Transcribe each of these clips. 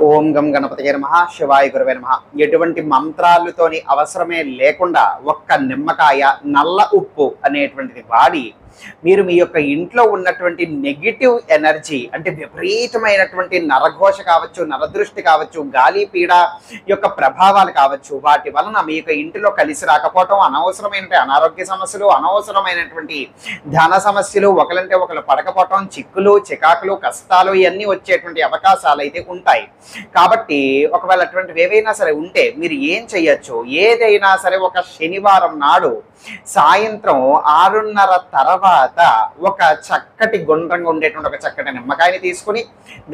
ఓం గం గణపతియే నమః శివాయ గురవే నమః. ఎటువంటి మంత్రాలతోని అవసరమే లేకుండా ఒక్క నిమ్మకాయ, నల్ల ఉప్పు అనేటువంటిది వాడి మీరు మీ యొక్క ఇంట్లో ఉన్నటువంటి నెగిటివ్ ఎనర్జీ అంటే విపరీతమైనటువంటి నరఘోష కావచ్చు, నరదృష్టి కావచ్చు, గాలి పీడ యొక్క ప్రభావాలు కావచ్చు, వాటి వలన మీ యొక్క ఇంటిలో కలిసి రాకపోవటం, అనవసరమైన అనారోగ్య సమస్యలు, అనవసరమైనటువంటి ధన సమస్యలు, ఒకలంటే ఒకరు పడకపోవటం, చిక్కులు, చికాకులు, కష్టాలు ఇవన్నీ వచ్చేటువంటి అవకాశాలు అయితే ఉంటాయి. కాబట్టి ఒకవేళ అటువంటివి ఏవైనా సరే ఉంటే మీరు ఏం చెయ్యొచ్చు, ఏదైనా సరే ఒక శనివారం నాడు సాయంత్రం 6:30 తర్వాత ఒక చక్కటి గుండ్రంగా ఉండేటువంటి ఒక చక్కటి నిమ్మకాయని తీసుకుని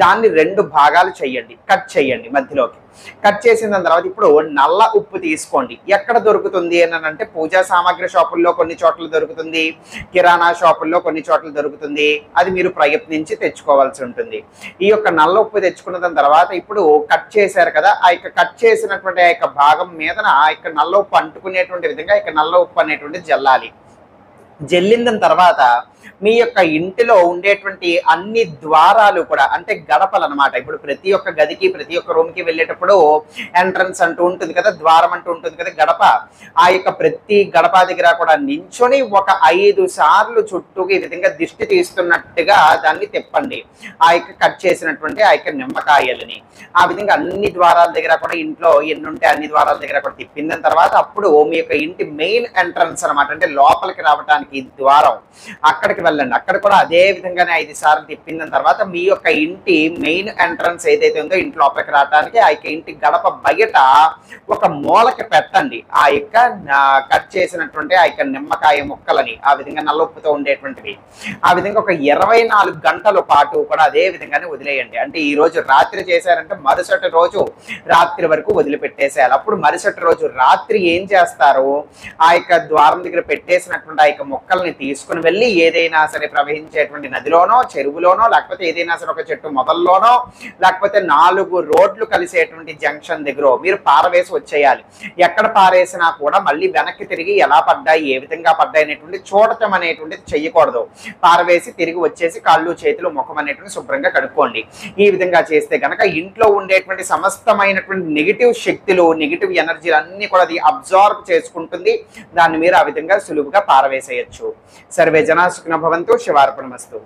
దాన్ని 2 భాగాలు చేయండి, కట్ చేయండి మధ్యలోకి. కట్ చేసిన దాని తర్వాత ఇప్పుడు నల్ల ఉప్పు తీసుకోండి. ఎక్కడ దొరుకుతుంది అని అంటే పూజా సామాగ్రి షాపుల్లో కొన్ని చోట్ల దొరుకుతుంది, కిరాణా షాపుల్లో కొన్ని చోట్ల దొరుకుతుంది. అది మీరు ప్రయత్నించి తెచ్చుకోవాల్సి ఉంటుంది. ఈ యొక్క నల్ల ఉప్పు తెచ్చుకున్న దాని తర్వాత ఇప్పుడు కట్ చేశారు కదా, ఆ యొక్క కట్ చేసినటువంటి ఆ యొక్క భాగం మీదన ఆ యొక్క నల్ల ఉప్పు అంటుకునేటువంటి విధంగా ఈ యొక్క నల్ల ఉప్పు అనేటువంటి జల్లాలి. జల్లిన తర్వాత మీ యొక్క ఇంటిలో ఉండేటువంటి అన్ని ద్వారాలు కూడా అంటే గడపలు అనమాట. ఇప్పుడు ప్రతి ఒక్క గదికి, ప్రతి ఒక్క రూమ్కి వెళ్ళేటప్పుడు ఎంట్రన్స్ అంటూ ఉంటుంది కదా, ద్వారం అంటూ ఉంటుంది కదా, గడప. ఆ యొక్క ప్రతి గడప దగ్గర కూడా నించొని ఒక 5 సార్లు చుట్టూకి ఈ విధంగా దిష్టి తీస్తున్నట్టుగా దాన్ని తిప్పండి. ఆ యొక్క కట్ చేసినటువంటి ఆ యొక్క నిమ్మకాయలని ఆ విధంగా అన్ని ద్వారాల దగ్గర కూడా, ఇంట్లో ఎన్ని ఉంటే అన్ని ద్వారాల దగ్గర కూడా తిప్పిన తర్వాత అప్పుడు మీ యొక్క ఇంటి మెయిన్ ఎంట్రన్స్ అనమాట, అంటే లోపలికి రావడానికి ద్వారం, అక్కడికి వెళ్ళండి. అక్కడ కూడా అదే విధంగానే 5 సార్లు తిప్పిన తర్వాత మీ యొక్క ఇంటి మెయిన్ ఎంట్రన్స్ ఏదైతే ఉందో ఇంటి లోపలికి రావడానికి ఆ యొక్క ఇంటి గడప బయట ఒక మూలకి పెట్టండి ఆ యొక్క కట్ చేసినటువంటి ఆ యొక్క నిమ్మకాయ ముక్కలని, ఆ విధంగా నల్లొప్పుతో ఉండేటువంటివి. ఆ విధంగా ఒక 24 గంటల పాటు కూడా అదే విధంగానే వదిలేయండి. అంటే ఈ రోజు రాత్రి చేశారంటే మరుసటి రోజు రాత్రి వరకు వదిలిపెట్టేసేయాలి. అప్పుడు మరుసటి రోజు రాత్రి ఏం చేస్తారు, ఆ యొక్క ద్వారం దగ్గర పెట్టేసినటువంటి ఆ యొక్క మొక్కల్ని తీసుకుని వెళ్ళి ఏదైనా సరే ప్రవహించేటువంటి నదిలోనో, చెరువులోనో, లేకపోతే ఏదైనా సరే ఒక చెట్టు మొదల్లోనో, లేకపోతే 4 రోడ్లు కలిసేటువంటి జంక్షన్ దగ్గర మీరు పారవేసి వచ్చేయాలి. ఎక్కడ పారేసినా కూడా మళ్ళీ వెనక్కి తిరిగి ఎలా పడ్డాయి, ఏ విధంగా పడ్డాయి అనేటువంటి చూడటం అనేటువంటిది చెయ్యకూడదు. పారవేసి తిరిగి వచ్చేసి కాళ్ళు, చేతులు, ముఖం అనేటువంటి శుభ్రంగా కడుక్కోండి. ఈ విధంగా చేస్తే కనుక ఇంట్లో ఉండేటువంటి సమస్తమైనటువంటి నెగిటివ్ శక్తులు, నెగిటివ్ ఎనర్జీలు అన్ని కూడా అది అబ్జార్బ్ చేసుకుంటుంది. దాన్ని మీరు ఆ విధంగా సులువుగా పారవేసేయచ్చు. సర్వే జనా సుఖినో భవంతు. శివార్పణమస్తు.